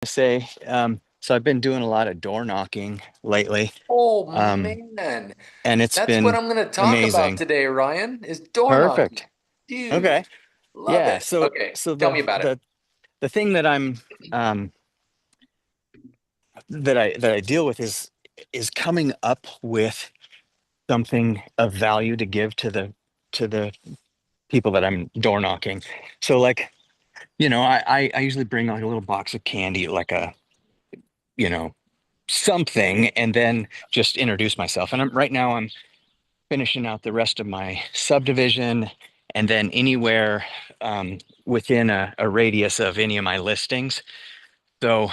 Say, so I've been doing a lot of door knocking lately, Oh um, man, and it's that's what been I'm going to talk about amazing. today, Ryan, is door knocking. Perfect. Dude, Okay. love Yeah. it. So, Okay, so tell the me about it. the the thing um that I deal with is coming up with something of value to give to the people that I'm door knocking. So, like, I usually bring like a little box of candy, like a you know something, and then just introduce myself. And right now I'm finishing out the rest of my subdivision, and then anywhere within a radius of any of my listings. So,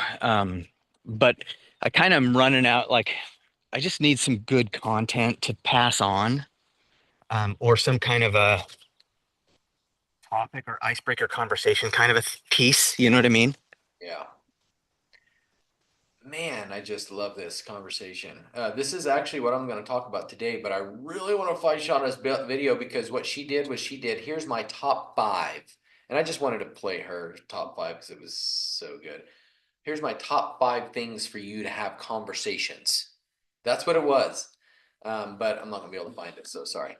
but I kind of am running out. Like, I just need some good content to pass on, or some kind of a topic or icebreaker conversation, kind of a piece. You know what I mean? Yeah. Man, I just love this conversation. This is actually what I'm going to talk about today, but I really want to fight Shauna's video because what she did was she did, here's my top five. And I just wanted to play her top five because it was so good. Here's my top five things for you to have conversations. That's what it was. But I'm not going to be able to find it, so sorry.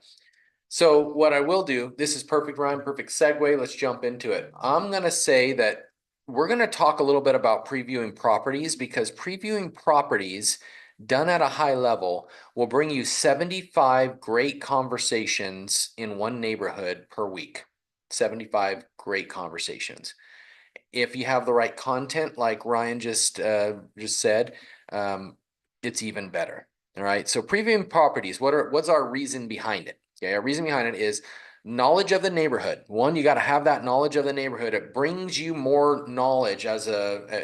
So what I will do, this is perfect rhyme, perfect segue. Let's jump into it. I'm going to say that we're going to talk a little bit about previewing properties because previewing properties done at a high level will bring you 75 great conversations in one neighborhood per week. 75 great conversations. If you have the right content, like Ryan just said, um, it's even better. All right. So previewing properties, what's our reason behind it? Okay, our reason behind it is knowledge of the neighborhood. One, you got to have that knowledge of the neighborhood. It brings you more knowledge as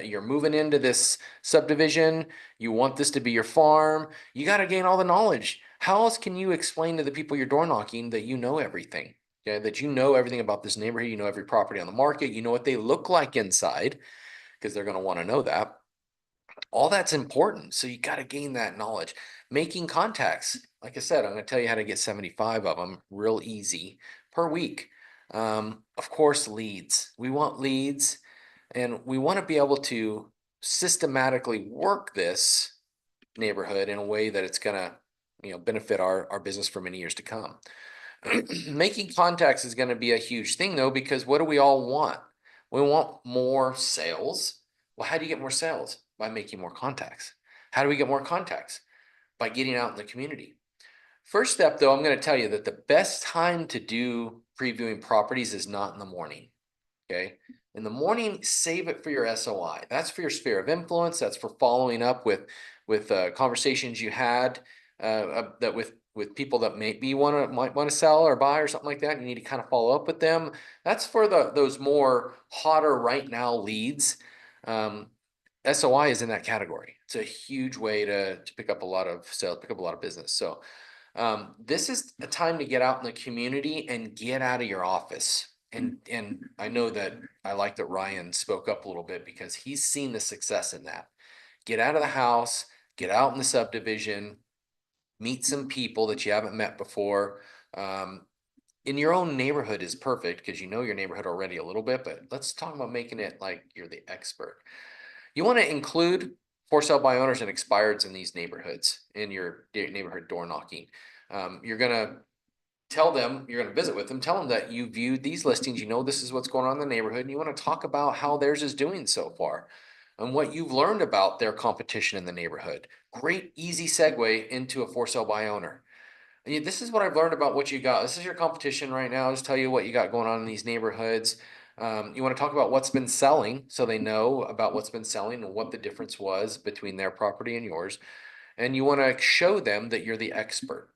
you're moving into this subdivision. You want this to be your farm. You got to gain all the knowledge. How else can you explain to the people you're door knocking that you know everything? Okay, that you know everything about this neighborhood, you know every property on the market, you know what they look like inside, because they're going to want to know that. All that's important. So you got to gain that knowledge. Making contacts. Like I said, I'm going to tell you how to get 75 of them real easy per week. Of course, leads. We want leads, and we want to be able to systematically work this neighborhood in a way that it's going to benefit our business for many years to come. Making contacts is going to be a huge thing though, because what do we all want? We want more sales. Well, how do you get more sales? By making more contacts. How do we get more contacts? By getting out in the community. First step though, I'm going to tell you that the best time to do previewing properties is not in the morning. Okay. In the morning, save it for your SOI. That's for your sphere of influence. That's for following up with conversations you had that with people that might want to sell or buy or something like that. You need to kind of follow up with them. That's for those more hotter right now leads. Um, SOI is in that category. It's a huge way to pick up a lot of sales, pick up a lot of business. So this is a time to get out in the community and get out of your office. And I know that I like that Ryan spoke up a little bit because he's seen the success in that. Get out of the house, get out in the subdivision, meet some people that you haven't met before. Um, in your own neighborhood is perfect because you know your neighborhood already a little bit, but let's talk about making it like you're the expert. You want to include for sale by owners and expireds in these neighborhoods in your neighborhood door knocking. You're going to tell them, you're going to visit with them, tell them that you viewed these listings, you know this is what's going on in the neighborhood, and you want to talk about how theirs is doing so far and what you've learned about their competition in the neighborhood. Great, easy segue into a for sale by owner. This is what I've learned about what you got. This is your competition right now. Just tell you what you got going on in these neighborhoods. You want to talk about what's been selling so they know about what's been selling and what the difference was between their property and yours. And you want to show them that you're the expert.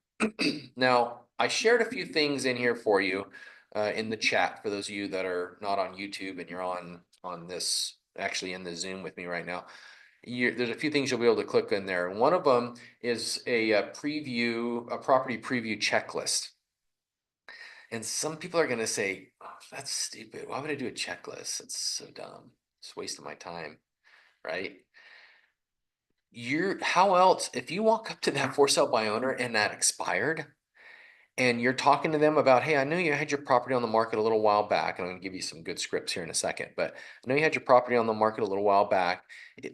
Now, I shared a few things in here for you in the chat for those of you that are not on YouTube and you're on this actually in the Zoom with me right now. There's a few things you'll be able to click in there. And one of them is a property preview checklist. And some people are going to say, oh, that's stupid. Why would I do a checklist? That's so dumb. It's wasting my time, right? How else, if you walk up to that for sale by owner and that expired, and you're talking to them about, hey, I know you had your property on the market a little while back, and I'm gonna give you some good scripts here in a second, but I know you had your property on the market a little while back.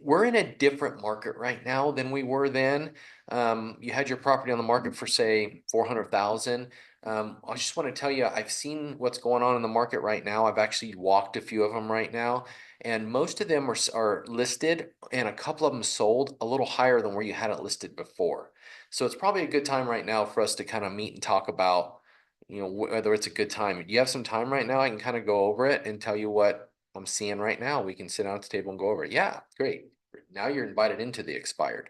We're in a different market right now than we were then. You had your property on the market for, say, 400,000. I just want to tell you, I've seen what's going on in the market right now. I've actually walked a few of them right now, and most of them are listed, and a couple of them sold a little higher than where you had it listed before. So it's probably a good time right now for us to kind of meet and talk about, whether it's a good time. Do you have some time right now? I can kind of go over it and tell you what I'm seeing right now. We can sit down at the table and go over it. Yeah, great. Now you're invited into the expired.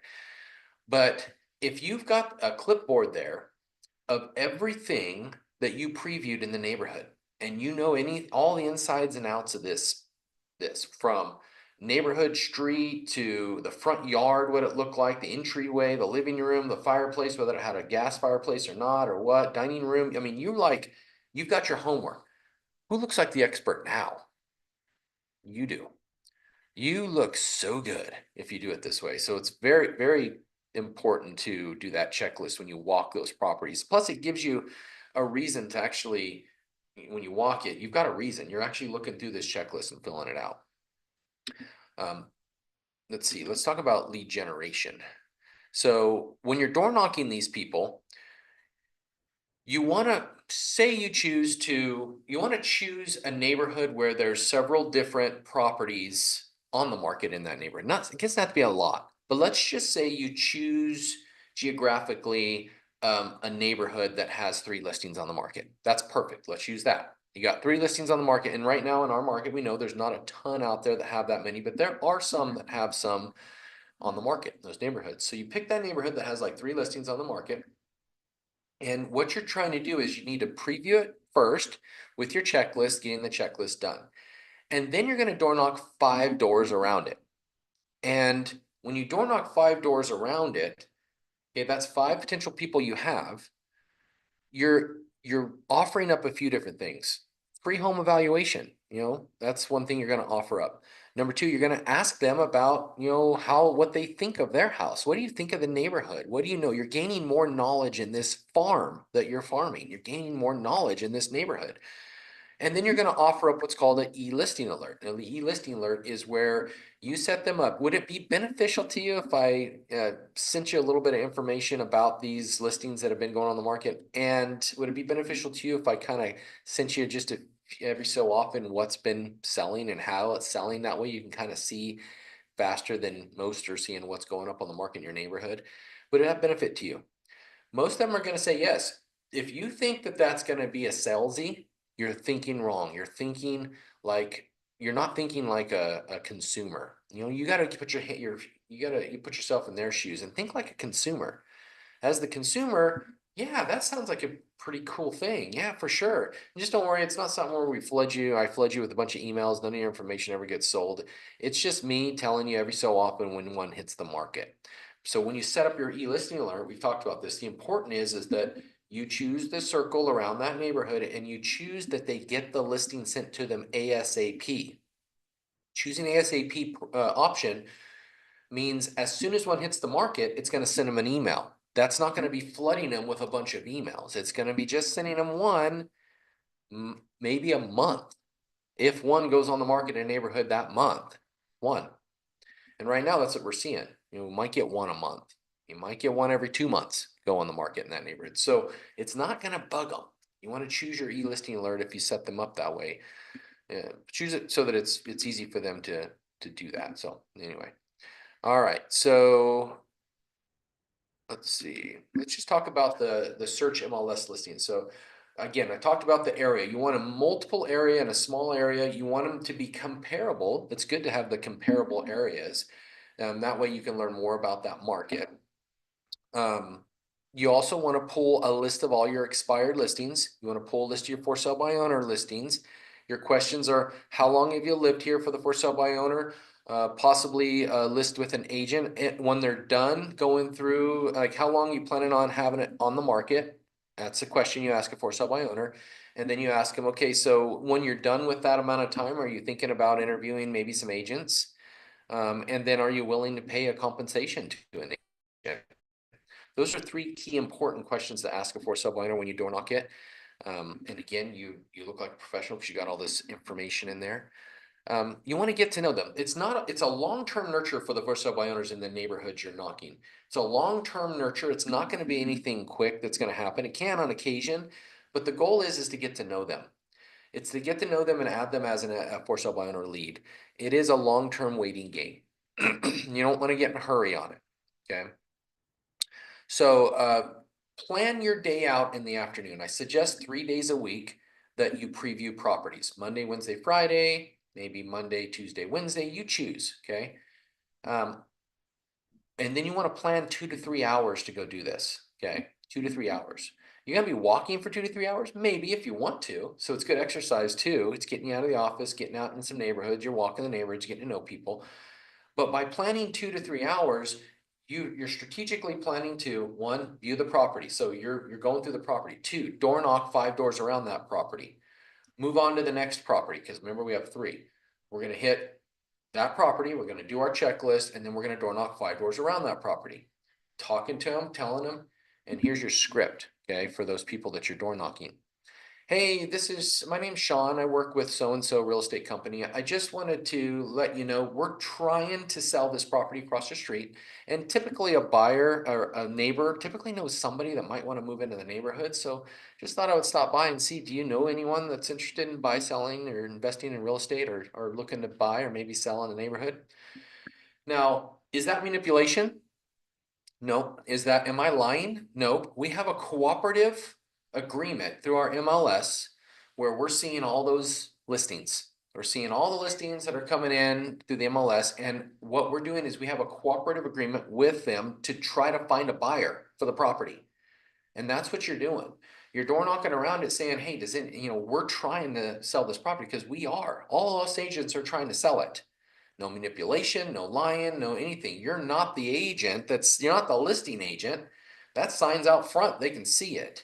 But if you've got a clipboard there of everything that you previewed in the neighborhood, and you know all the insides and outs of this from neighborhood street to the front yard, what it looked like, the entryway, the living room, the fireplace, whether it had a gas fireplace or not, or what, dining room. I mean, you've got your homework. Who looks like the expert now? You do. You look so good if you do it this way. So it's very, very important to do that checklist when you walk those properties. Plus, it gives you a reason to actually, when you walk it, you've got a reason. You're actually looking through this checklist and filling it out. Let's see, let's talk about lead generation. So when you're door knocking these people, you want to choose a neighborhood where there's several different properties on the market in that neighborhood. It doesn't have to be a lot, but let's just say you choose geographically a neighborhood that has 3 listings on the market. That's perfect. Let's use that. You got 3 listings on the market, and right now in our market, we know there's not a ton out there that have that many, but there are some that have some on the market, those neighborhoods. So you pick that neighborhood that has like 3 listings on the market. And what you're trying to do is you need to preview it first with your checklist, getting the checklist done. And then you're going to door knock 5 doors around it. And when you door knock 5 doors around it, okay, that's 5 potential people you have. You're offering up a few different things. Free home evaluation, that's one thing you're going to offer up. Number 2, you're going to ask them about, what they think of their house. What do you think of the neighborhood? What do you know? You're gaining more knowledge in this farm that you're farming. You're gaining more knowledge in this neighborhood. And then you're going to offer up what's called an e-listing alert. Now, the e-listing alert is where you set them up. Would it be beneficial to you if I sent you a little bit of information about these listings that have been going on the market? And would it be beneficial to you if I kind of sent you just every so often what's been selling and how it's selling? That way you can kind of see faster than most are seeing what's going up on the market in your neighborhood. Would it have benefit to you? Most of them are going to say yes. If you think that that's going to be a salesy, you're thinking wrong. You're not thinking like a consumer. You got to you put yourself in their shoes and think like a consumer. As the consumer, yeah, that sounds like a pretty cool thing. Yeah, for sure. And just don't worry, it's not something where I flood you with a bunch of emails, none of your information ever gets sold. It's just me telling you every so often when one hits the market. So when you set up your e-listing alert, we've talked about this. The important is that you choose the circle around that neighborhood and you choose that they get the listing sent to them ASAP. Choosing ASAP option means as soon as one hits the market, it's going to send them an email. That's not going to be flooding them with a bunch of emails. It's going to be just sending them one, maybe a month. If one goes on the market in a neighborhood that month, one. And right now, that's what we're seeing. We might get one a month. You might get one every 2 months go on the market in that neighborhood. So it's not going to bug them. You want to choose your e-listing alert if you set them up that way. Choose it so that it's easy for them to do that. So anyway, all right. So let's see. Let's just talk about the search MLS listing. So again, I talked about the area. You want a multiple area and a small area. You want them to be comparable. It's good to have the comparable areas. That way you can learn more about that market. You also want to pull a list of all your expired listings. You want to pull a list of your for sale by owner listings. Your questions are, how long have you lived here for the for sale by owner? Possibly a list with an agent. And when they're done going through, like how long you planning on having it on the market? That's a question you ask a for sale by owner. And then you ask them, okay, so when you're done with that amount of time, are you thinking about interviewing maybe some agents? And then are you willing to pay a compensation to an agent? Those are three key important questions to ask a for sale by owner when you door knock it. And again, you look like a professional because you got all this information in there. You want to get to know them. It's a long-term nurture for the for sale by owners in the neighborhoods you're knocking. It's a long-term nurture. It's not going to be anything quick that's going to happen. It can on occasion, but the goal is to get to know them. It's to get to know them and add them as a for sale by owner lead. It is a long-term waiting game. You don't want to get in a hurry on it. Okay. So plan your day out in the afternoon. I suggest 3 days a week that you preview properties. Monday, Wednesday, Friday, maybe Monday, Tuesday, Wednesday, you choose, okay? And then you want to plan 2 to 3 hours to go do this, okay? 2 to 3 hours. You're gonna be walking for 2 to 3 hours? Maybe if you want to. So it's good exercise too. It's getting you out of the office, getting out in some neighborhoods, you're walking the neighborhoods, getting to know people. But by planning 2 to 3 hours, you're strategically planning to, one, view the property. So you're going through the property. Two, door knock 5 doors around that property. Move on to the next property, because remember we have 3. We're gonna hit that property, we're gonna do our checklist, and then we're gonna door knock 5 doors around that property. Talking to them, telling them, and here's your script, okay, for those people that you're door knocking. Hey, my name's Sean. I work with so-and-so real estate company. I just wanted to let you know, we're trying to sell this property across the street. And typically a buyer or a neighbor typically knows somebody that might want to move into the neighborhood. So just thought I would stop by and see, do you know anyone that's interested in buy, selling, or investing in real estate, or looking to buy or maybe sell in the neighborhood? Now, is that manipulation? Nope. Am I lying? Nope. We have a cooperative agreement through our MLS where we're seeing all those listings. We're seeing all the listings that are coming in through the MLS. And what we're doing is we have a cooperative agreement with them to try to find a buyer for the property. And that's what you're doing. You're door knocking around it saying, hey, we're trying to sell this property because we are. All of us agents are trying to sell it. No manipulation, no lying, no anything. You're not the agent. You're not the listing agent. That sign's out front. They can see it.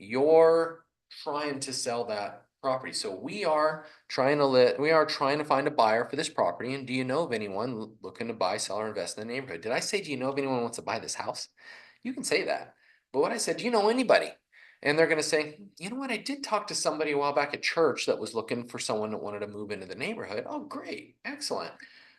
You're trying to sell that property. So we are trying to find a buyer for this property. And do you know of anyone looking to buy, sell, or invest in the neighborhood? Did I say, do you know of anyone who wants to buy this house? You can say that. But what I said, do you know anybody? And they're going to say, you know what? I did talk to somebody a while back at church that was looking for someone that wanted to move into the neighborhood. Oh, great. Excellent.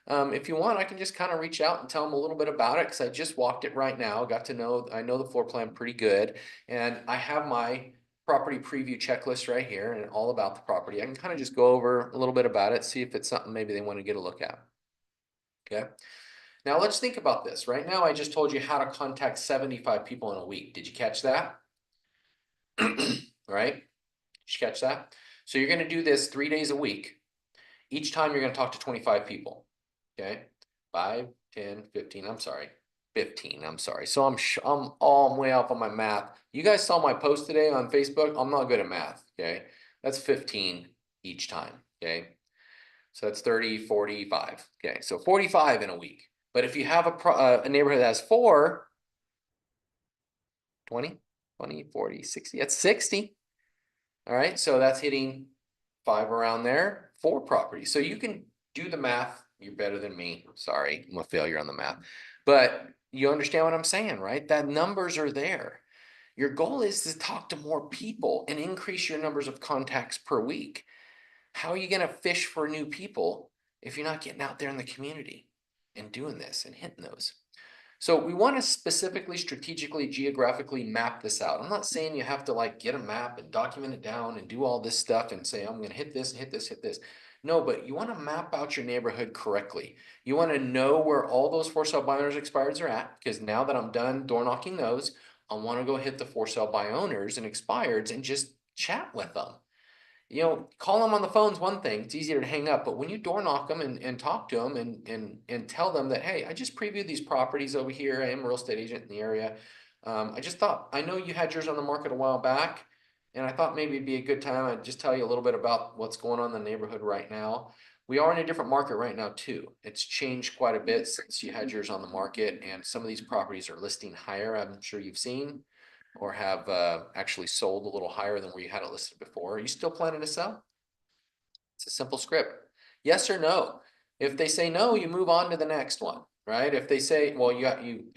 If you want, I can just kind of reach out and tell them a little bit about it because I just walked it right now. I know the floor plan pretty good. And I have my property preview checklist right here and all about the property. I can kind of just go over a little bit about it, see if it's something maybe they want to get a look at. Okay. Now let's think about this. Right now, I just told you how to contact 75 people in a week. Did you catch that? Right? Did you catch that? So you're going to do this 3 days a week. Each time you're going to talk to 25 people. Okay. 5, 10, 15. I'm sorry. 15. I'm sorry. So I'm way off on my math. You guys saw my post today on Facebook. I'm not good at math. Okay. That's 15 each time. Okay. So that's 30, 45. Okay. So 45 in a week. But if you have a neighborhood that has 4, 20, 40, 60, that's 60. All right. So that's hitting 5 around there, 4 properties. So you can do the math. You're better than me. Sorry, I'm a failure on the math. But you understand what I'm saying, right? That numbers are there. Your goal is to talk to more people and increase your numbers of contacts per week. How are you going to fish for new people if you're not getting out there in the community and doing this and hitting those? So we want to specifically, strategically, geographically map this out. I'm not saying you have to like get a map and document it down and do all this stuff and say, I'm going to hit this and hit this, hit this. No, but you want to map out your neighborhood correctly. You want to know where all those for sale by owners expireds are at, because now that I'm done door knocking those, I want to go hit the for sale by owners and expireds and just chat with them. Call them on the phone's one thing. It's easier to hang up. But when you door knock them and talk to them and tell them that, hey, I just previewed these properties over here. I am a real estate agent in the area. I just thought, I know you had yours on the market a while back, and I thought maybe it'd be a good time. I'd just tell you a little bit about what's going on in the neighborhood right now. We are in a different market right now too. It's changed quite a bit since you had yours on the market, and some of these properties are listing higher. I'm sure you've seen, or have actually sold a little higher than where you had it listed before. Are you still planning to sell? It's a simple script. Yes or no. If they say no, you move on to the next one, right? If they say, well, you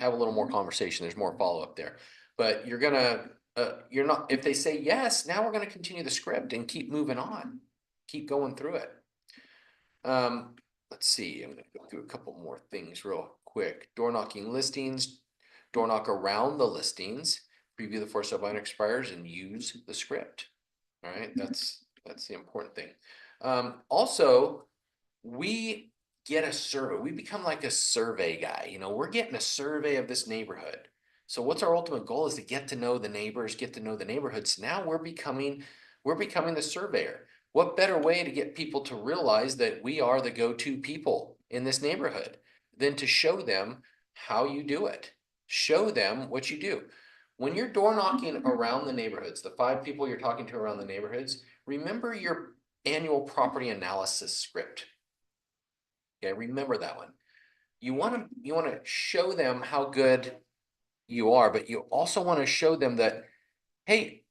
have a little more conversation, there's more follow-up there. But you're not, if they say yes, now we're gonna continue the script and keep moving on, keep going through it. Let's see, I'm gonna go through a couple more things real quick. Door knocking listings, door knock around the listings, preview the 4 sub expires and use the script. All right, that's the important thing. Also, we get a survey. We become like a survey guy. You know, we're getting a survey of this neighborhood. So what's our ultimate goal is to get to know the neighbors, get to know the neighborhoods. Now we're becoming the surveyor. What better way to get people to realize that we are the go-to people in this neighborhood than to show them how you do it? Show them what you do. When you're door knocking around the neighborhoods, the 5 people you're talking to around the neighborhoods, remember your annual property analysis script. Okay, remember that one. You want to show them how good you are, but you also want to show them that, hey,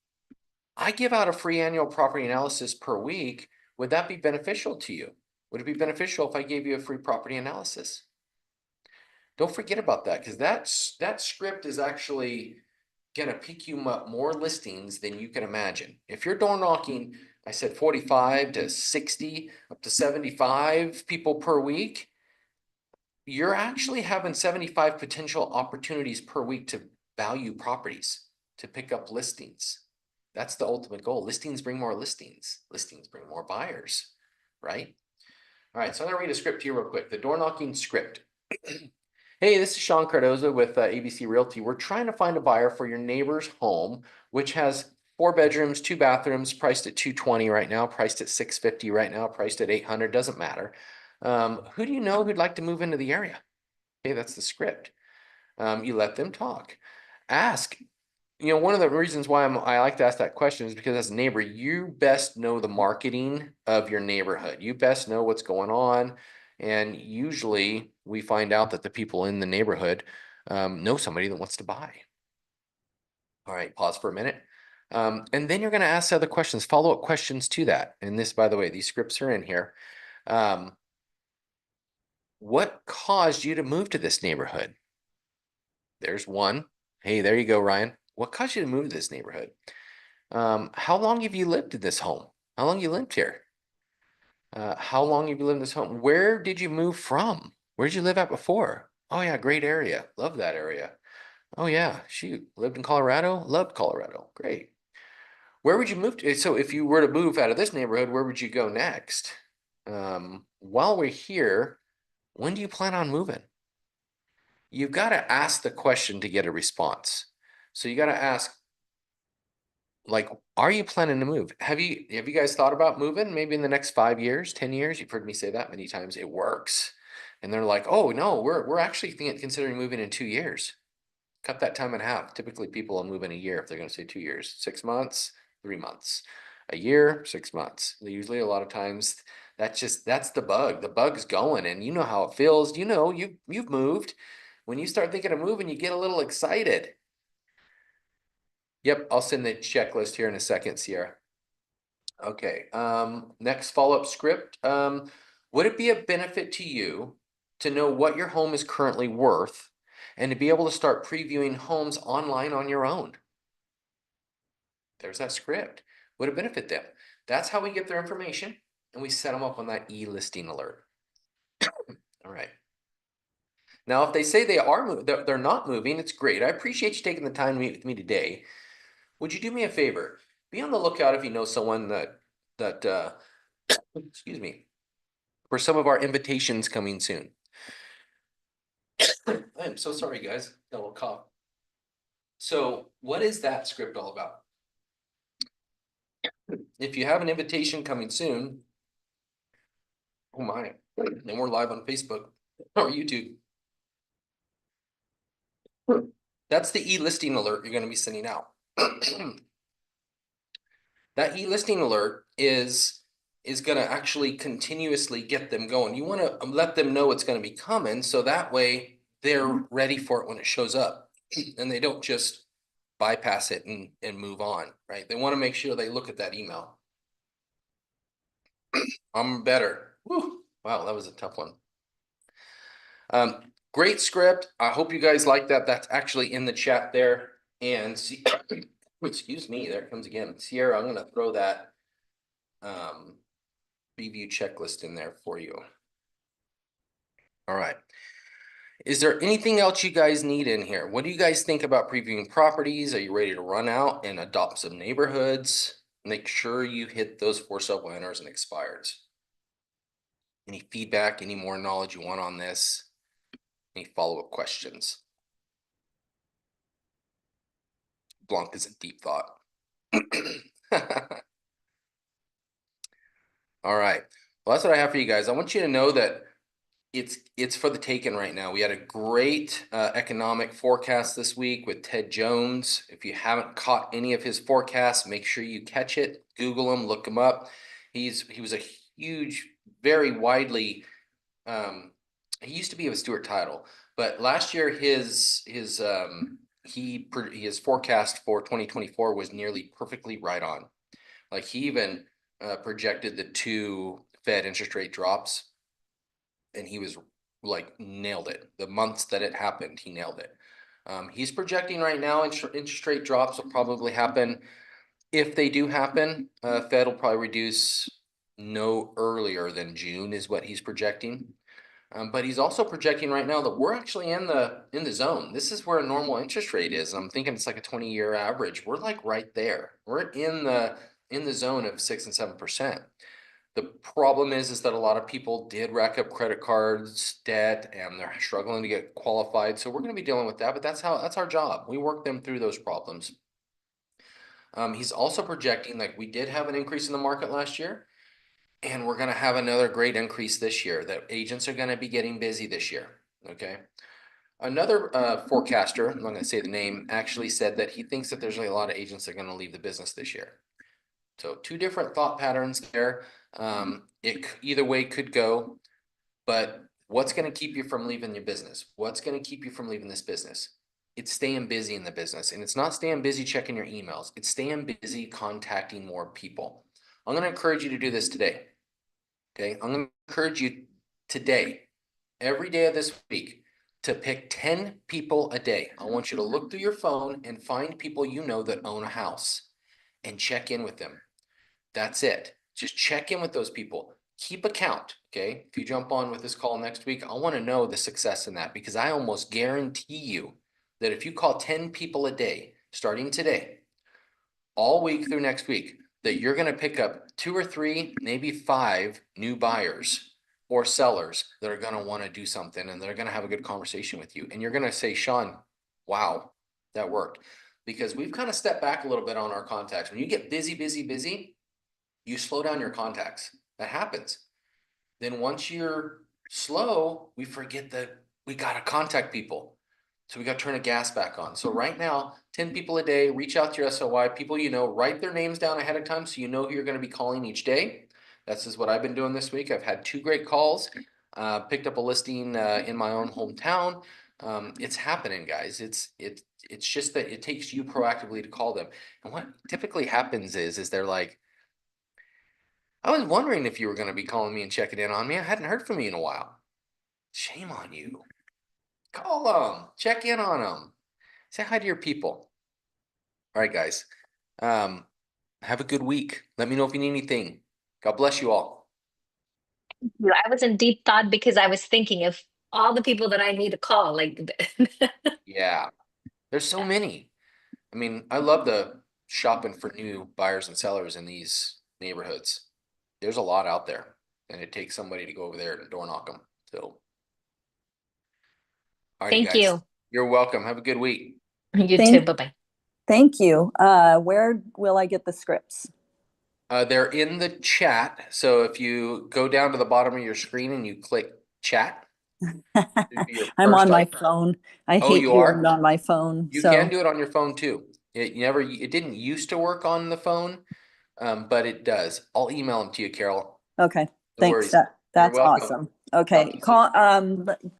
I give out a free annual property analysis per week. Would that be beneficial to you? Would it be beneficial if I gave you a free property analysis? Don't forget about that, because that script is actually gonna pick you up more listings than you can imagine. If you're door knocking, I said 45 to 60, up to 75 people per week, you're actually having 75 potential opportunities per week to value properties, to pick up listings. That's the ultimate goal. Listings bring more listings. Listings bring more buyers, right? All right, so I'm gonna read a script here real quick. The door knocking script. Hey, this is Sean Cardoza with ABC Realty. We're trying to find a buyer for your neighbor's home, which has 4 bedrooms, 2 bathrooms, priced at $220 right now, priced at $650 right now, priced at $800, doesn't matter. Who do you know who'd like to move into the area? Okay, that's the script. You let them talk. Ask. You know, one of the reasons why I like to ask that question is because as a neighbor, you best know the marketing of your neighborhood. You best know what's going on. And usually we find out that the people in the neighborhood know somebody that wants to buy. All right, pause for a minute. And then you're going to ask other questions, follow-up questions to that. And this, by the way, these scripts are in here. What caused you to move to this neighborhood? There's one. Hey, there you go, Ryan. What caused you to move to this neighborhood? How long have you lived in this home? How long you lived here? How long have you lived in this home? Where did you move from? Where did you live at before? Oh yeah, great area. Love that area. Oh yeah, she lived in Colorado. Loved Colorado. Great. Where would you move to? So if you were to move out of this neighborhood, where would you go next? While we're here, when do you plan on moving? You've got to ask the question to get a response. So you got to ask, like, are you planning to move? Have you guys thought about moving maybe in the next 5 years, 10 years? You've heard me say that many times. It works. And they're like, oh no, we're actually considering moving in 2 years. Cut that time in half. Typically people will move in a year if they're going to say 2 years. 6 months, 3 months. A year, 6 months. Usually a lot of times that's the bug. The bug's going, and you know how it feels. You know, you've moved. When you start thinking of moving, you get a little excited. Yep, I'll send the checklist here in a second, Sierra. Okay, next follow-up script. Would it be a benefit to you to know what your home is currently worth and to be able to start previewing homes online on your own? There's that script. Would it benefit them? That's how we get their information, and we set them up on that e-listing alert. All right. Now, if they say they're not moving, it's great. I appreciate you taking the time to meet with me today. Would you do me a favor? Be on the lookout if you know someone that excuse me, for some of our invitations coming soon. I'm so sorry, guys. Got a little cough. So what is that script all about? If you have an invitation coming soon, oh my, and we're live on Facebook or YouTube. That's the e-listing alert you're going to be sending out. That e-listing alert is going to actually continuously get them going. You want to let them know it's going to be coming, so that way they're ready for it when it shows up, and they don't just bypass it and move on, right? They want to make sure they look at that email. I'm better. Whew. Wow, that was a tough one. great script. I hope you guys like that. That's actually in the chat there. And see, excuse me, there it comes again. Sierra, I'm gonna throw that preview checklist in there for you. All right. Is there anything else you guys need in here? What do you guys think about previewing properties? Are you ready to run out and adopt some neighborhoods? Make sure you hit those for sale winners and expireds. Any feedback, any more knowledge you want on this? Any follow-up questions? Blanc is in deep thought. All right. Well, that's what I have for you guys. I want you to know that it's for the taking right now. We had a great economic forecast this week with Ted Jones. If you haven't caught any of his forecasts, make sure you catch it. Google him, look him up. He was a huge, very widely. He used to be with Stuart Title, but last year his forecast for 2024 was nearly perfectly right on. Like he even projected the 2 Fed interest rate drops, and he was like nailed it. The months that it happened, he nailed it. He's projecting right now interest rate drops will probably happen. If they do happen, Fed will probably reduce no earlier than June is what he's projecting. But he's also projecting right now that we're actually in the zone. This is where a normal interest rate is. I'm thinking it's like a 20-year average. We're like right there. We're in the zone of 6 and 7%. The problem is that a lot of people did rack up credit cards, debt, and they're struggling to get qualified. So we're going to be dealing with that, but that's our job. We work them through those problems. He's also projecting, like, we did have an increase in the market last year, and we're going to have another great increase this year. That agents are going to be getting busy this year. Okay. Another forecaster, I'm not going to say the name, actually said that he thinks that there's really a lot of agents that are going to leave the business this year. So 2 different thought patterns there. It either way could go, but what's going to keep you from leaving your business? What's going to keep you from leaving this business? It's staying busy in the business, and it's not staying busy checking your emails. It's staying busy contacting more people. I'm going to encourage you to do this today. Okay. I'm going to encourage you today, every day of this week, to pick 10 people a day. I want you to look through your phone and find people you know that own a house and check in with them. That's it. Just check in with those people. Keep a count, okay? If you jump on with this call next week, I want to know the success in that, because I almost guarantee you that if you call 10 people a day, starting today, all week through next week, that you're going to pick up 2 or 3, maybe 5 new buyers or sellers that are going to want to do something, and they're going to have a good conversation with you. And you're going to say, Sean, wow, that worked. Because we've kind of stepped back a little bit on our contacts. When you get busy, you slow down your contacts. That happens. Then once you're slow, we forget that we got to contact people. So we got to turn the gas back on. So right now, 10 people a day, reach out to your SOI, people you know, write their names down ahead of time so you know who you're going to be calling each day. This is what I've been doing this week. I've had 2 great calls, picked up a listing in my own hometown. It's happening, guys. It's just that it takes you proactively to call them. And what typically happens is they're like, I was wondering if you were going to be calling me and checking in on me. I hadn't heard from you in a while. Shame on you. Call them, check in on them, say hi to your people. All right, guys. Have a good week. Let me know if you need anything. God bless you all. I was in deep thought because I was thinking of all the people that I need to call. Like, Yeah, there's so many. I mean, I love the shopping for new buyers and sellers in these neighborhoods. There's a lot out there, and it takes somebody to go over there and door knock them. So, all righty, thank guys. you. You're welcome. Have a good week. You too. Thank, Bye-bye. thank you. Where will I get the scripts? They're in the chat. So if you go down to the bottom of your screen and you click chat, it'd be your I'm on first my option. phone. I Oh, hate you doing are? it on my phone. You So can do it on your phone too. It didn't used to work on the phone, but it does. I'll email them to you, Carol. okay. No Thanks. worries. You're That's welcome. awesome. Talk to Okay. you soon.